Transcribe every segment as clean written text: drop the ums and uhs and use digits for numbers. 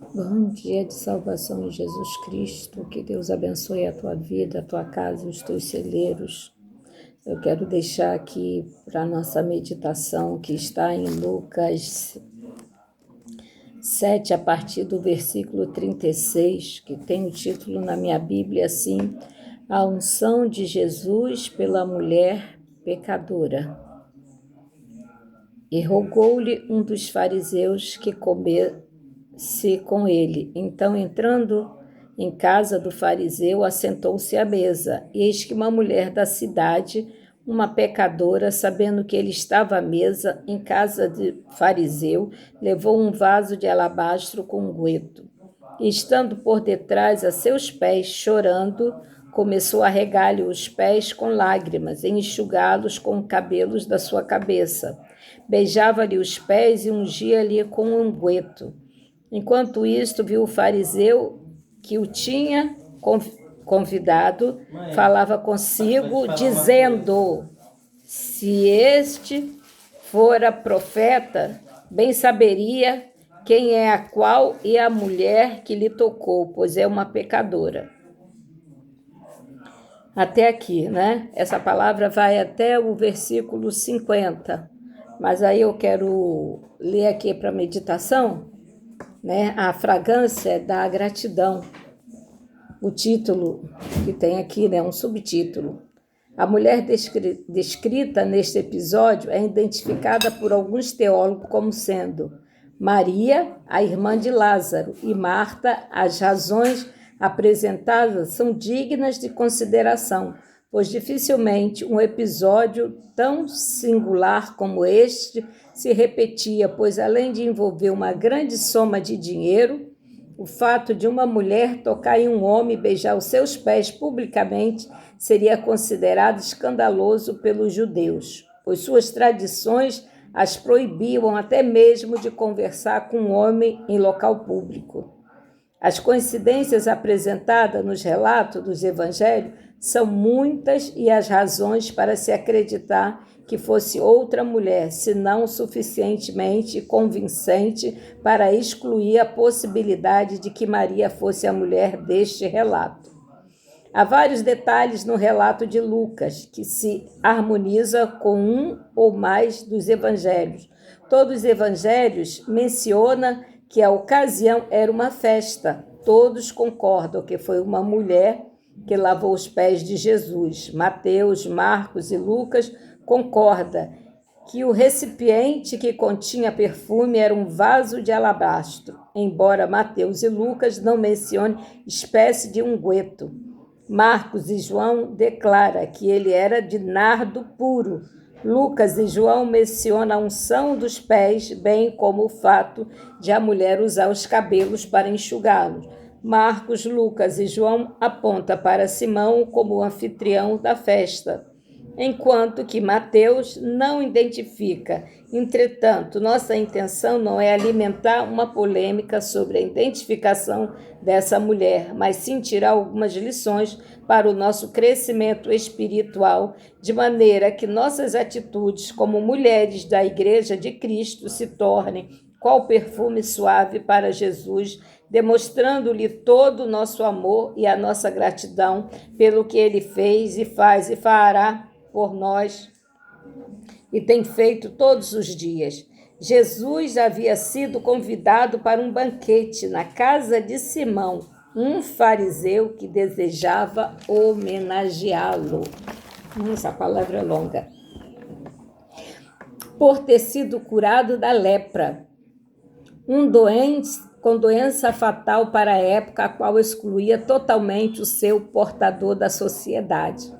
Bom dia de salvação em Jesus Cristo, que Deus abençoe a tua vida, a tua casa e os teus celeiros. Eu quero deixar aqui para a nossa meditação, que está em Lucas 7, a partir do versículo 36, que tem o título na minha Bíblia assim: A unção de Jesus pela mulher pecadora. E rogou-lhe um dos fariseus que comesse com ele. Então, entrando em casa do fariseu, assentou-se à mesa. E eis que uma mulher da cidade, uma pecadora, sabendo que ele estava à mesa em casa de fariseu, levou um vaso de alabastro com unguento. E, estando por detrás a seus pés, chorando, começou a regar-lhe os pés com lágrimas, e enxugá-los com cabelos da sua cabeça. Beijava-lhe os pés e ungia-lhe com unguento. Enquanto isto, viu o fariseu que o tinha convidado, falava consigo, dizendo: se este fora profeta, bem saberia quem é a qual e a mulher que lhe tocou, pois é uma pecadora. Até aqui, né? Essa palavra vai até o versículo 50. Mas aí eu quero ler aqui para meditação, né? A fragrância da gratidão. O título que tem aqui, né? Um subtítulo. A mulher descrita neste episódio é identificada por alguns teólogos como sendo Maria, a irmã de Lázaro, e Marta. As razões apresentadas são dignas de consideração, pois dificilmente um episódio tão singular como este se repetia, pois além de envolver uma grande soma de dinheiro, o fato de uma mulher tocar em um homem e beijar os seus pés publicamente seria considerado escandaloso pelos judeus, pois suas tradições as proibiam até mesmo de conversar com um homem em local público. As coincidências apresentadas nos relatos dos evangelhos são muitas e as razões para se acreditar que fosse outra mulher, se não suficientemente convincente para excluir a possibilidade de que Maria fosse a mulher deste relato. Há vários detalhes no relato de Lucas que se harmoniza com um ou mais dos evangelhos. Todos os evangelhos mencionam que a ocasião era uma festa. Todos concordam que foi uma mulher que lavou os pés de Jesus. Mateus, Marcos e Lucas concordam que o recipiente que continha perfume era um vaso de alabastro, embora Mateus e Lucas não mencionem espécie de unguento. Marcos e João declaram que ele era de nardo puro. Lucas e João mencionam a unção dos pés, bem como o fato de a mulher usar os cabelos para enxugá-los. Marcos, Lucas e João apontam para Simão como o anfitrião da festa, enquanto que Mateus não identifica. Entretanto, nossa intenção não é alimentar uma polêmica sobre a identificação dessa mulher, mas sim tirar algumas lições para o nosso crescimento espiritual, de maneira que nossas atitudes como mulheres da Igreja de Cristo se tornem qual perfume suave para Jesus, demonstrando-lhe todo o nosso amor e a nossa gratidão pelo que ele fez e faz e fará por nós e tem feito todos os dias. Jesus havia sido convidado para um banquete na casa de Simão, um fariseu que desejava homenageá-lo. Essa palavra é longa. Por ter sido curado da lepra, um doente com doença fatal para a época, a qual excluía totalmente o seu portador da sociedade.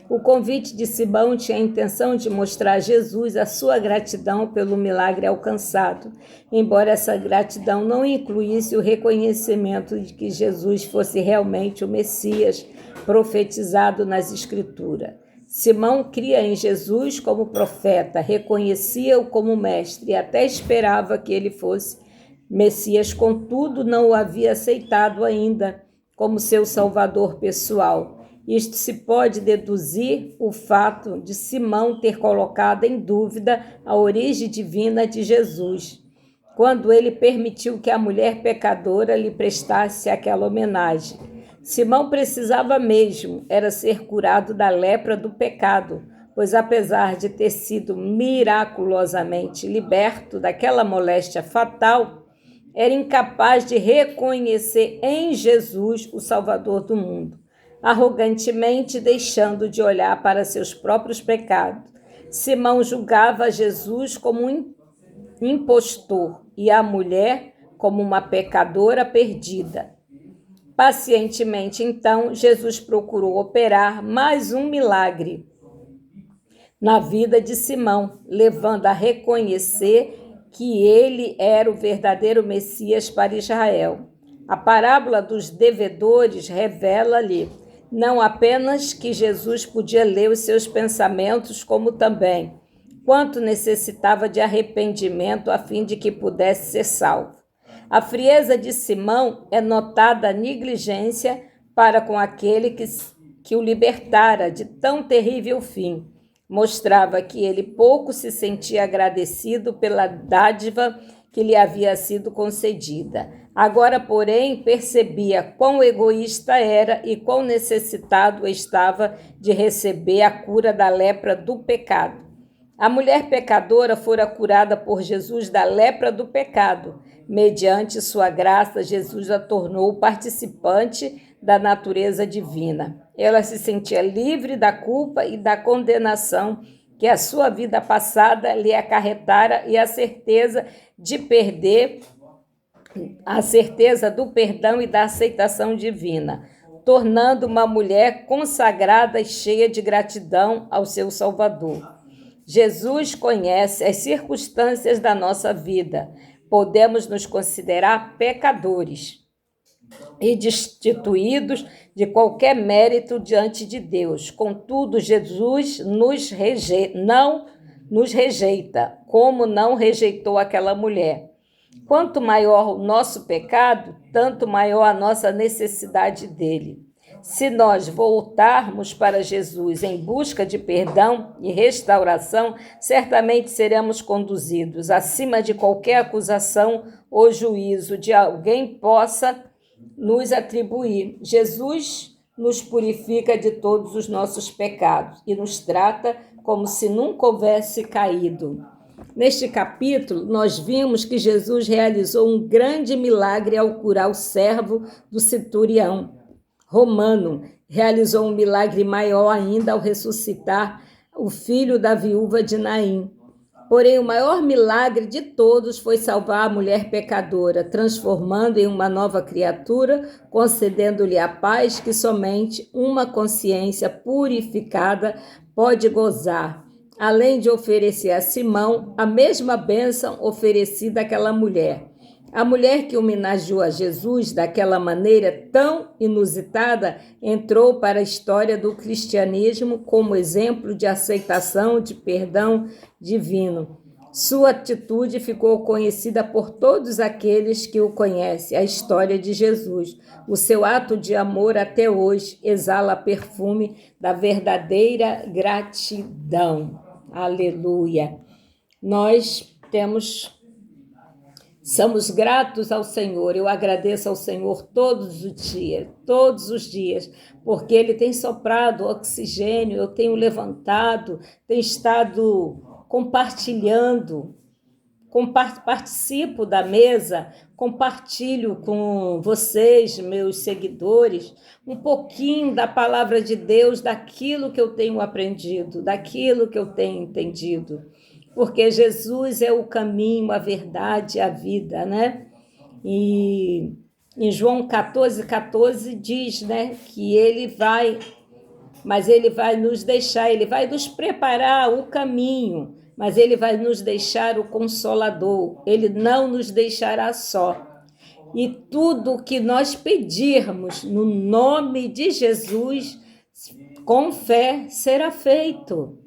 O convite de Simão tinha a intenção de mostrar a Jesus a sua gratidão pelo milagre alcançado, embora essa gratidão não incluísse o reconhecimento de que Jesus fosse realmente o Messias profetizado nas Escrituras. Simão cria em Jesus como profeta, reconhecia-o como mestre e até esperava que ele fosse Messias, contudo, não o havia aceitado ainda como seu salvador pessoal. Isto se pode deduzir o fato de Simão ter colocado em dúvida a origem divina de Jesus. quando ele permitiu que a mulher pecadora lhe prestasse aquela homenagem. Simão precisava mesmo, era ser curado da lepra do pecado, pois apesar de ter sido miraculosamente liberto daquela moléstia fatal, era incapaz de reconhecer em Jesus o Salvador do mundo, arrogantemente deixando de olhar para seus próprios pecados. Simão julgava Jesus como um impostor e a mulher como uma pecadora perdida. Pacientemente, então, Jesus procurou operar mais um milagre na vida de Simão, levando a reconhecer que ele era o verdadeiro Messias para Israel. A parábola dos devedores revela-lhe não apenas que Jesus podia ler os seus pensamentos, como também quanto necessitava de arrependimento a fim de que pudesse ser salvo. A frieza de Simão é notada a negligência para com aquele que o libertara de tão terrível fim. Mostrava que ele pouco se sentia agradecido pela dádiva que lhe havia sido concedida. Agora, porém, percebia quão egoísta era e quão necessitado estava de receber a cura da lepra do pecado. A mulher pecadora fora curada por Jesus da lepra do pecado. Mediante sua graça, Jesus a tornou participante da natureza divina. Ela se sentia livre da culpa e da condenação que a sua vida passada lhe acarretara e a certeza do perdão e da aceitação divina, tornando uma mulher consagrada e cheia de gratidão ao seu Salvador. Jesus conhece as circunstâncias da nossa vida. Podemos nos considerar pecadores e destituídos de qualquer mérito diante de Deus. Contudo, Jesus não nos rejeita, como não rejeitou aquela mulher. Quanto maior o nosso pecado, tanto maior a nossa necessidade dele. Se nós voltarmos para Jesus em busca de perdão e restauração, certamente seremos conduzidos acima de qualquer acusação ou juízo de alguém possa nos atribuir. Jesus nos purifica de todos os nossos pecados e nos trata como se nunca houvesse caído. Neste capítulo, nós vimos que Jesus realizou um grande milagre ao curar o servo do centurião romano. Realizou um milagre maior ainda ao ressuscitar o filho da viúva de Naim. Porém, o maior milagre de todos foi salvar a mulher pecadora, transformando em uma nova criatura, concedendo-lhe a paz que somente uma consciência purificada pode gozar, além de oferecer a Simão a mesma bênção oferecida àquela mulher. A mulher que homenageou a Jesus daquela maneira tão inusitada entrou para a história do cristianismo como exemplo de aceitação, de perdão divino. Sua atitude ficou conhecida por todos aqueles que o conhecem, a história de Jesus. O seu ato de amor até hoje exala perfume da verdadeira gratidão. Aleluia! Somos gratos ao Senhor. Eu agradeço ao Senhor todos os dias, porque Ele tem soprado oxigênio, eu tenho levantado, tenho estado compartilhando, participo da mesa, compartilho com vocês, meus seguidores, um pouquinho da palavra de Deus, daquilo que eu tenho aprendido, daquilo que eu tenho entendido. Porque Jesus é o caminho, a verdade e a vida, né? E em João 14 diz, né, que ele vai nos deixar, ele vai nos preparar o caminho, mas ele vai nos deixar o Consolador, ele não nos deixará só. E tudo que nós pedirmos no nome de Jesus, com fé, será feito.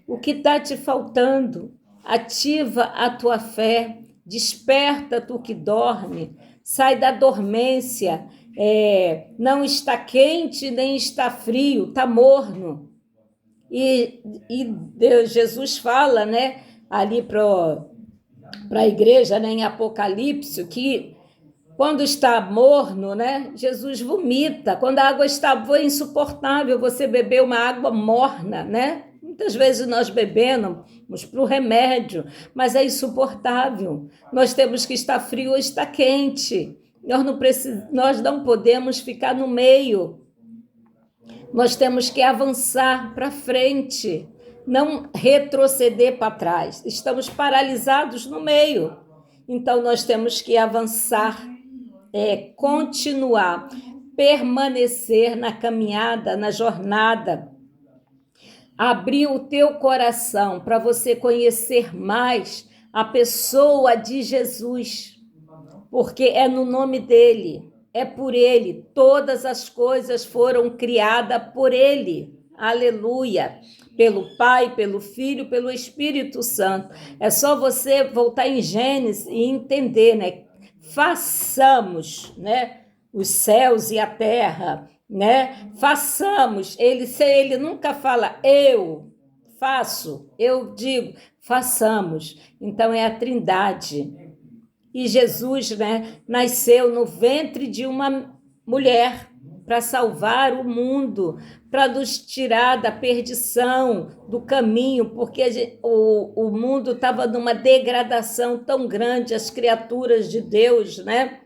O que está te faltando? Ativa a tua fé, desperta tu que dorme, sai da dormência, não está quente nem está frio, está morno. E Jesus fala, né, ali para para a igreja, né, em Apocalipse, que quando está morno, né, Jesus vomita. Quando a água foi insuportável, você beber uma água morna, né? Muitas vezes nós bebemos para o remédio, mas é insuportável. Nós temos que estar frio ou estar quente. Nós não podemos ficar no meio. Nós temos que avançar para frente, não retroceder para trás. Estamos paralisados no meio. Então, nós temos que avançar, continuar, permanecer na caminhada, na jornada. Abrir o teu coração para você conhecer mais a pessoa de Jesus, porque é no nome dele, é por ele, todas as coisas foram criadas por ele, aleluia, pelo Pai, pelo Filho, pelo Espírito Santo. É só você voltar em Gênesis e entender, né? Façamos, né, os céus e a terra, né? Façamos. Ele nunca fala eu faço, eu digo façamos. Então é a Trindade. E Jesus, né, nasceu no ventre de uma mulher para salvar o mundo, para nos tirar da perdição, do caminho, porque o mundo estava numa degradação tão grande, as criaturas de Deus, né?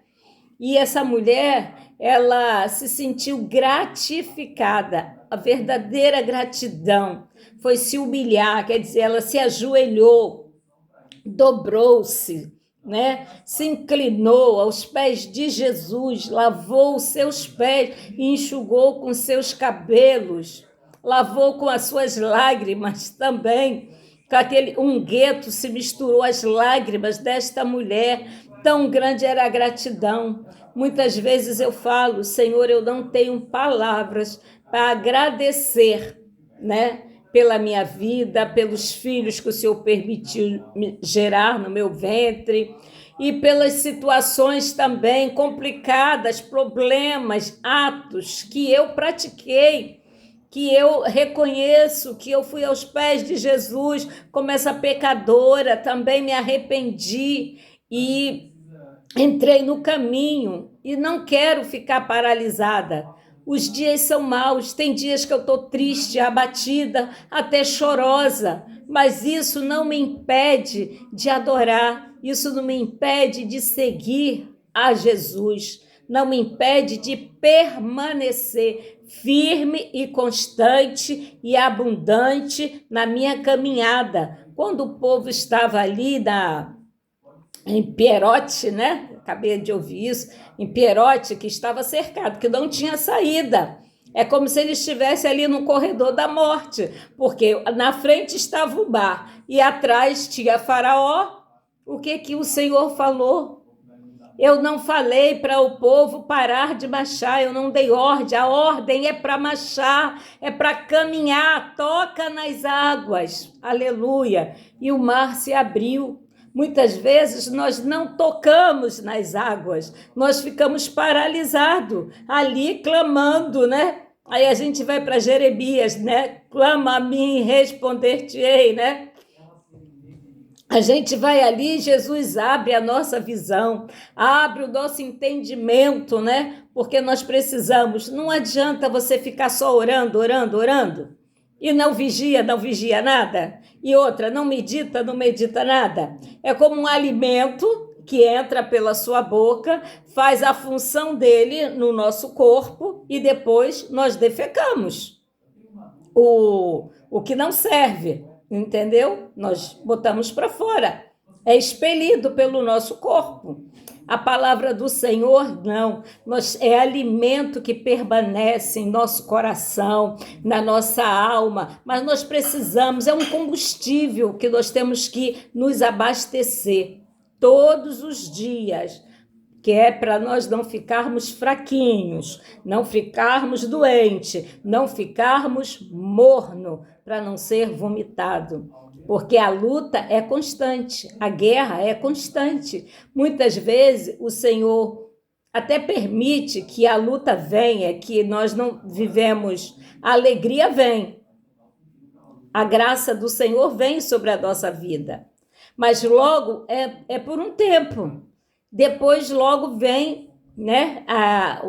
E essa mulher, ela se sentiu gratificada, a verdadeira gratidão foi se humilhar, quer dizer, ela se ajoelhou, dobrou-se, né? Se inclinou aos pés de Jesus, lavou os seus pés e enxugou com seus cabelos, lavou com as suas lágrimas também, com aquele unguento se misturou às lágrimas desta mulher, tão grande era a gratidão. Muitas vezes eu falo, Senhor, eu não tenho palavras para agradecer, né? Pela minha vida, pelos filhos que o Senhor permitiu gerar no meu ventre e pelas situações também complicadas, problemas, atos que eu pratiquei, que eu reconheço que eu fui aos pés de Jesus como essa pecadora, também me arrependi e entrei no caminho e não quero ficar paralisada. Os dias são maus, tem dias que eu estou triste, abatida, até chorosa, mas isso não me impede de adorar, isso não me impede de seguir a Jesus, não me impede de permanecer firme e constante e abundante na minha caminhada. Quando o povo estava ali em Pierote, né? Acabei de ouvir isso, em Pierote, que estava cercado, que não tinha saída. É como se ele estivesse ali no corredor da morte, porque na frente estava o mar e atrás tinha Faraó. O que o Senhor falou? Eu não falei para o povo parar de marchar, eu não dei ordem. A ordem é para marchar, é para caminhar, toca nas águas. Aleluia! E o mar se abriu. Muitas vezes nós não tocamos nas águas, nós ficamos paralisados ali clamando, né? Aí a gente vai para Jeremias, né? Clama a mim, responder-te-ei, né? A gente vai ali, Jesus abre a nossa visão, abre o nosso entendimento, né? Porque nós precisamos. Não adianta você ficar só orando e não vigia nada. E outra, não medita nada. É como um alimento que entra pela sua boca, faz a função dele no nosso corpo e depois nós defecamos. O que não serve, entendeu? Nós botamos para fora. É expelido pelo nosso corpo. A palavra do Senhor, não. É alimento que permanece em nosso coração, na nossa alma, mas nós precisamos, é um combustível que nós temos que nos abastecer todos os dias, que é para nós não ficarmos fraquinhos, não ficarmos doentes, não ficarmos morno, para não ser vomitado. Porque a luta é constante, a guerra é constante. Muitas vezes o Senhor até permite que a luta venha, que nós não vivemos, a alegria vem. A graça do Senhor vem sobre a nossa vida. mas logo é por um tempo. Depois logo vem, né, a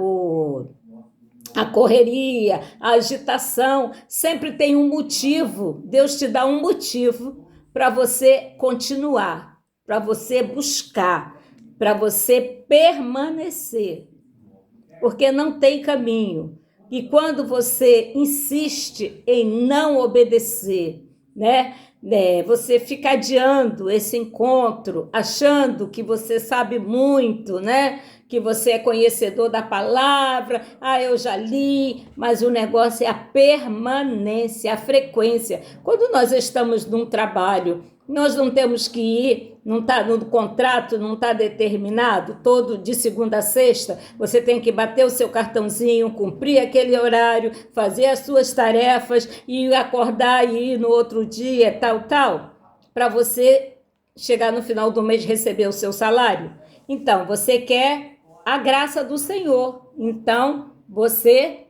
correria, a agitação, sempre tem um motivo. Deus te dá um motivo para você continuar, para você buscar, para você permanecer, porque não tem caminho. E quando você insiste em não obedecer, né, você fica adiando esse encontro, achando que você sabe muito, né? Que você é conhecedor da palavra, eu já li, mas o negócio é a permanência, a frequência. Quando nós estamos num trabalho, nós não temos que ir, não está no contrato, não está determinado, todo de segunda a sexta, você tem que bater o seu cartãozinho, cumprir aquele horário, fazer as suas tarefas e acordar e ir no outro dia, tal, para você chegar no final do mês e receber o seu salário. Então, você quer a graça do Senhor, então você